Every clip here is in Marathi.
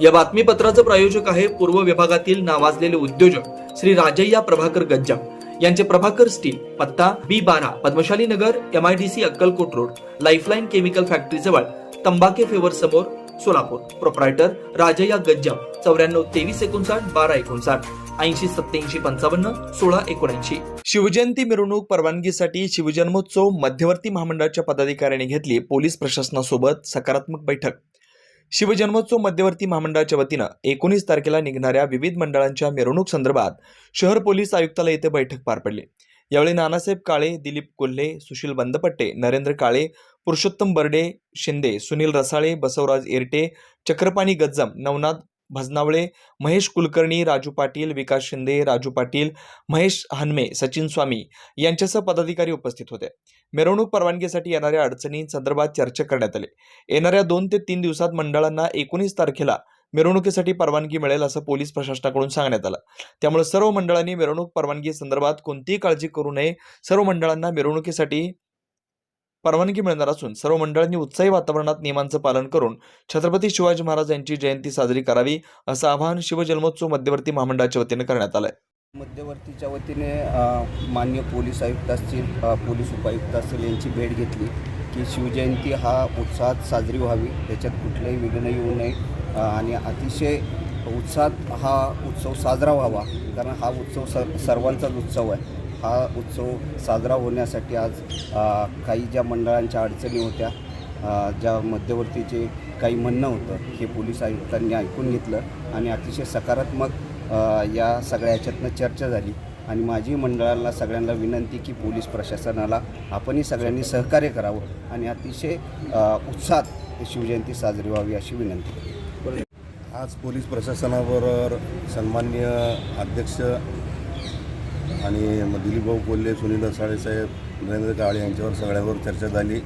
या बातमीपत्राचं प्रायोजक आहे पूर्व विभागातील नावाजलेले उद्योजक श्री राजय्या प्रभाकर गज्जाम यांचे प्रभाकर स्टील, पत्ता B12 पद्मशाली नगर, MIDC Akkalkot road, lifeline chemical factory जवळ, तंबाके फेवर समोर, सोलापूर. प्रोप्रायटर राजय्या गज्जाम 94 23 59 12 59 80 87 55 16 79. शिवजयंती मिरवणूक परवानगीसाठी शिवजन्मोत्सव मध्यवर्ती महामंडळाच्या पदाधिकाऱ्यांनी घेतली पोलीस प्रशासनासोबत सकारात्मक बैठक. शिवजन्मोत्सव मध्यवर्ती महामंडळाच्या वतीनं 19 तारखेला निघणाऱ्या विविध मंडळांच्या मिरवणूक संदर्भात शहर पोलीस आयुक्तालय येथे बैठक पार पडली. यावेळी नानासाहेब काळे, दिलीप कोल्हे, सुशील बंदपट्टे, नरेंद्र काळे, पुरुषोत्तम बर्डे शिंदे, सुनील रसाळे, बसवराज एरटे, चक्रपाणी गज्जम, नवनाथ भजनावळे, महेश कुलकर्णी, राजू पाटील, विकास शिंदे, राजू पाटील, महेश हनमे, सचिन स्वामी यांच्यासह पदाधिकारी उपस्थित होते. मिरवणूक परवानगीसाठी येणाऱ्या अडचणींसंदर्भात चर्चा करण्यात आली. येणाऱ्या 2 ते 3 दिवसात मंडळांना 19 तारखेला मिरवणुकीसाठी परवानगी मिळेल असं पोलीस प्रशासनाकडून सांगण्यात आलं. त्यामुळे सर्व मंडळांनी मिरवणूक परवानगी संदर्भात कोणतीही काळजी करू नये. सर्व मंडळांना मिरवणुकीसाठी परवानगी मिळणार असून सर्व मंडळांनी उत्साही वातावरणात नियमांचं पालन करून छत्रपती शिवाजी महाराज यांची जयंती साजरी करावी असं आवाहन शिवजन्मोत्सव मध्यवर्ती महामंडळाच्या वतीने करण्यात आलंय. मध्यवर्तीच्या वतीने मान्य पोलीस आयुक्त असतील, पोलीस उपायुक्त असतील यांची भेट घेतली की शिवजयंती हा उत्साहात साजरी व्हावी, त्याच्यात कुठलंही विघ्न येऊ नये आणि अतिशय उत्साहात हा उत्सव साजरा व्हावा. कारण हा उत्सव सर्वांचाच उत्सव आहे. हा उत्सव साजरा होण्यासाठी आज काही ज्या मंडळांच्या अडचणी होत्या, ज्या मध्यवर्तीचे काही म्हणणं होतं, हे पोलीस आयुक्तांनी ऐकून घेतलं आणि अतिशय सकारात्मक या सगळ्या ह्याच्यातनं चर्चा झाली. आणि माझी मंडळाला सगळ्यांना विनंती की पोलीस प्रशासनाला आपणही सगळ्यांनी सहकार्य करावं आणि अतिशय उत्साहात शिवजयंती साजरी व्हावी अशी विनंती. आज पोलीस प्रशासनाबरोबर सन्माननीय अध्यक्ष आणि दिलीपभाऊ कोल्हे, सुनील रसाळे साहेब, नरेंद्र काळे यांच्यावर सगळ्यावर चर्चा झाली.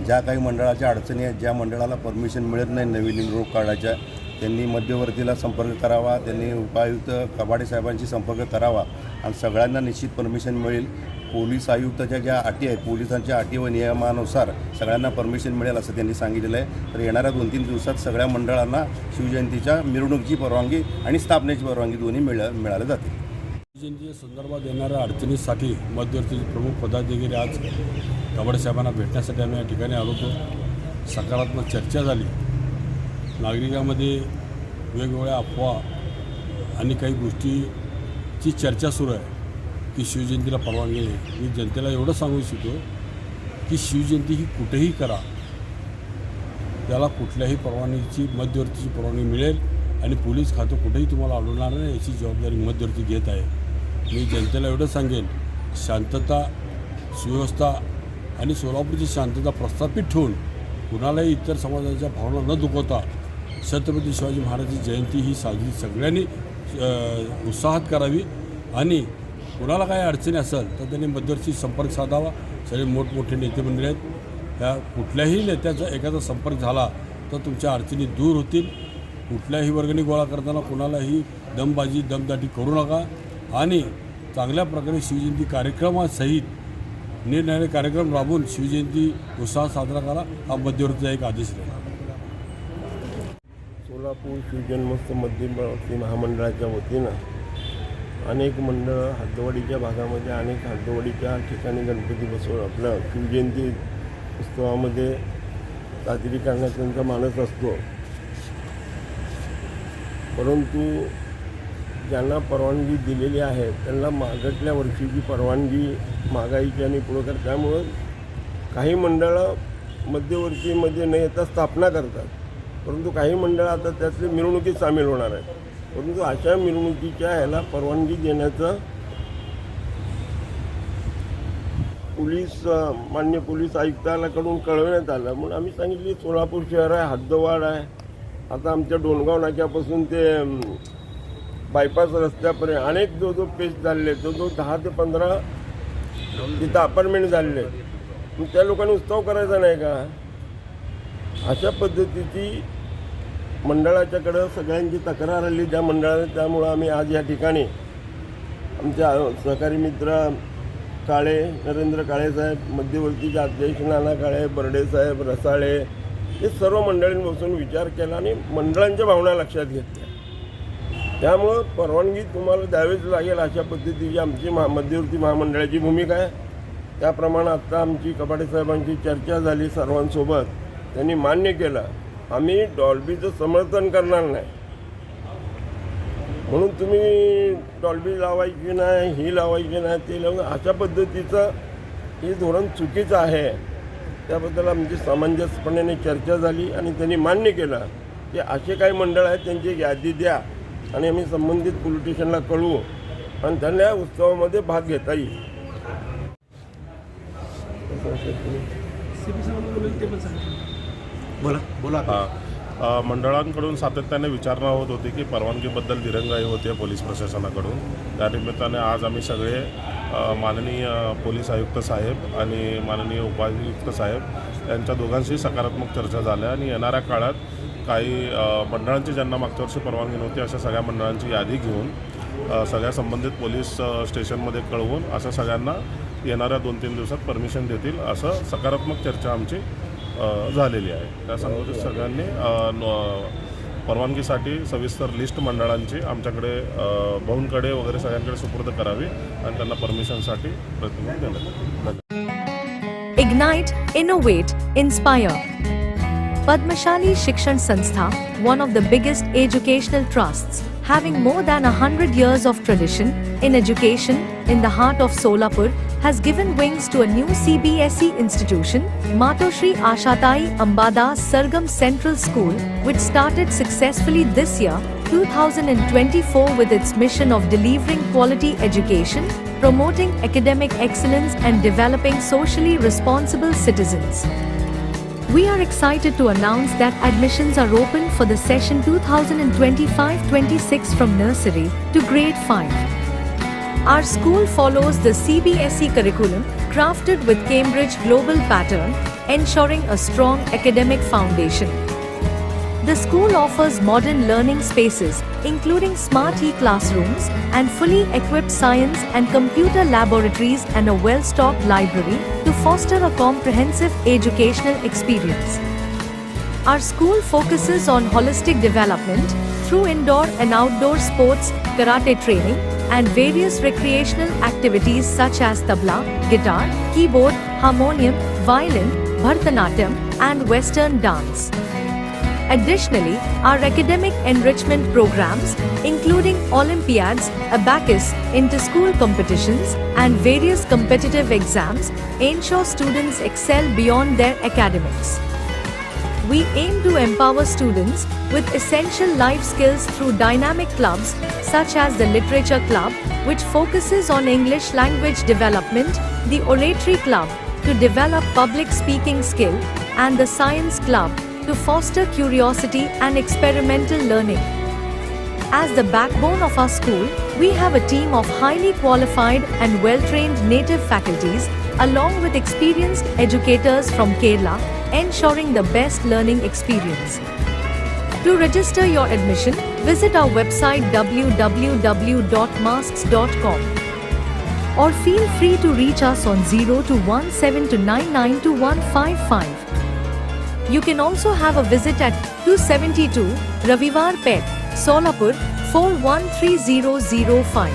ज्या काही मंडळाच्या अडचणी आहेत, ज्या मंडळाला परमिशन मिळत नाही नवीन मिरवणूक काढायच्या, त्यांनी मध्यवर्तीला संपर्क करावा, त्यांनी उपायुक्त कबाडे साहेबांशी संपर्क करावा आणि सगळ्यांना निश्चित परमिशन मिळेल. पोलीस आयुक्ताच्या ज्या अटी आहेत, पोलिसांच्या अटी व नियमानुसार सगळ्यांना परमिशन मिळेल असं त्यांनी सांगितलेलं आहे. तर येणाऱ्या 2-3 दिवसात सगळ्या मंडळांना शिवजयंतीच्या मिरवणुकीची परवानगी आणि स्थापनेची परवानगी दोन्ही मिळाले जाते. शिवजयंतीच्या संदर्भात येणाऱ्या अडचणीसाठी मध्यवर्तीचे प्रमुख पदाधिकारी आज कबाडे साहेबांना भेटण्यासाठी आम्ही या ठिकाणी आलो होतो. सकारात्मक चर्चा झाली. नागरिकांमध्ये वेगवेगळ्या अफवा आणि काही गोष्टीची चर्चा सुरू आहे की शिवजयंतीला परवानगी नाही. मी जनतेला एवढं सांगू इच्छितो की शिवजयंती ही कुठेही करा, त्याला कुठल्याही परवानगीची मध्यवर्तीची परवानगी मिळेल आणि पोलीस खातं कुठेही तुम्हाला अडवणार नाही याची जबाबदारी मध्यवर्ती घेत आहे. मी जनतेला एवढं सांगेन, शांतता, सुव्यवस्था आणि सोलापूरची शांतता प्रस्थापित ठेवून कुणालाही इतर समाजाच्या भावना न दुखवता छत्रपती शिवाजी महाराजांची जयंती ही साजरी सगळ्यांनी उत्साहात करावी आणि कुणाला काही अडचणी असेल तर त्यांनी मध्यवर्ती संपर्क साधावा. सगळे मोठमोठे नेते मंडळी आहेत, ह्या कुठल्याही नेत्याचा एखादा संपर्क झाला तर तुमच्या अडचणी दूर होतील. कुठल्याही वर्गणी गोळा करताना कुणालाही दमबाजी, दमदाटी करू नका आणि चांगल्या प्रकारे शिवजयंती कार्यक्रमासहित निरनिराळे कार्यक्रम राबवून शिवजयंती उत्साहात साजरा करा, हा मध्यवर्तीचा एक आदेश राहील. सोलापूर शिवजन्मोत्सव मध्यवर्ती महामंडळाच्या वतीनं अनेक मंडळं हद्दवाडीच्या भागामध्ये, अनेक हद्दवाडीच्या ठिकाणी गणपती बसवून आपलं शिवजयंती उत्सवामध्ये साजरी करण्याचा त्यांचा मानस असतो. परंतु ज्यांना परवानगी दिलेली आहे त्यांना मागच्या वर्षीची परवानगी मागायची आणि पुढं त्यामुळं काही मंडळं मध्यवर्तीमध्ये न येता स्थापना करतात. परंतु काही मंडळं आता त्यातली मिरवणुकीत सामील होणार आहेत. परंतु अशा मिरवणुकीच्या ह्याला परवानगी देण्याचं मान्य पोलीस आयुक्तालयाकडून कळवण्यात आलं. म्हणून आम्ही सांगितली सोलापूर शहर आहे, हद्दवाढ आहे. आता आमच्या डोणगाव नाक्यापासून ते बायपास रस्त्यापर्यंत अनेक जो पेच झालेले, जो 10 ते 15 तिथं अपार्टमेंट झालेले. मग त्या लोकांनी उत्सव करायचा नाही का? अशा पद्धतीची मंडळाच्याकडं सगळ्यांची तक्रार आली ज्या मंडळाने. त्यामुळं आम्ही आज या ठिकाणी आमच्या सहकारी मित्र काळे, नरेंद्र काळे साहेब, मध्यवर्तीचे अध्यक्ष नाना काळे, बर्डे साहेब, रसाळे, हे सर्व मंडळींनी बसून विचार केला आणि मंडळांच्या भावना लक्षात घेतल्या. त्यामुळं परवानगी तुम्हाला द्यावीच लागेल अशा पद्धतीची आमची मध्यवर्ती महामंडळाची भूमिका आहे. त्याप्रमाणे आत्ता आमची कपाडे साहेबांची चर्चा झाली सर्वांसोबत, त्यांनी मान्य केलं आम्ही डॉल्बीचं समर्थन करणार नाही, म्हणून तुम्ही डॉल्बी लावायची नाही, ही लावायची नाही, ते अशा पद्धतीचं हे धोरण चुकीचं आहे. त्याबद्दल आमची सामंजस्यपणे चर्चा झाली आणि त्यांनी मान्य केलं की असे काही मंडळ आहेत त्यांची यादी द्या आणि आम्ही संबंधित पोलीस स्टेशनला कळवू आणि त्यांना या उत्सवामध्ये भाग घेता येईल. मंडळांकडून सातत्याने विचारणा होत होती की परवानगीबद्दल दिरंगाई होते पोलीस प्रशासनाकडून. त्या निमित्ताने आज आम्ही सगळे माननीय पोलीस आयुक्त साहेब आणि माननीय उपायुक्त साहेब यांच्या दोघांशी सकारात्मक चर्चा झाल्या आणि येणाऱ्या काळात काही मंडळांची ज्यांना मागच्या वर्षी परवानगी नव्हती अशा सगळ्या मंडळांची यादी घेऊन सगळ्या संबंधित पोलीस स्टेशनमध्ये कळवून असं सगळ्यांना येणाऱ्या 2-3 दिवसात परमिशन देतील असं सकारात्मक चर्चा आमची झालेली आहे. त्या संबंधित सगळ्यांनी परवानगीसाठी सविस्तर लिस्ट मंडळांची आमच्याकडे भाऊंकडे वगैरे सगळ्यांकडे सुपूर्द करावी आणि त्यांना परमिशनसाठी प्रयत्न देण्यात. Ignite, innovate, inspire. Padmashali Shikshan Sanstha, one of the biggest educational trusts, having more than 100 years of tradition in education in the heart of Solapur, has given wings to a new CBSE institution, Matoshri Ashatai Ambadas Sargam Central School, which started successfully this year, 2024, with its mission of delivering quality education, promoting academic excellence and developing socially responsible citizens. We are excited to announce that admissions are open for the session 2025-26 from nursery to grade 5. Our school follows the CBSE curriculum crafted with Cambridge Global Pattern, ensuring a strong academic foundation. The school offers modern learning spaces, including smart e-classrooms and fully equipped science and computer laboratories and a well-stocked library to foster a comprehensive educational experience. Our school focuses on holistic development through indoor and outdoor sports, karate training, and various recreational activities such as tabla, guitar, keyboard, harmonium, violin, Bharatanatyam, and Western dance. Additionally, our academic enrichment programs, including Olympiads, abacus, inter-school competitions, and various competitive exams, ensure students excel beyond their academics. We aim to empower students with essential life skills through dynamic clubs such as the Literature Club, which focuses on English language development, the Oratory Club to develop public speaking skill, and the Science Club to foster curiosity and experimental learning. As the backbone of our school, we have a team of highly qualified and well-trained native faculties, along with experienced educators from Kerala, ensuring the best learning experience. To register your admission, visit our website www.masks.com or feel free to reach us on 0217299255. You can also have a visit at 272 Ravivar Pet, Solapur 413005.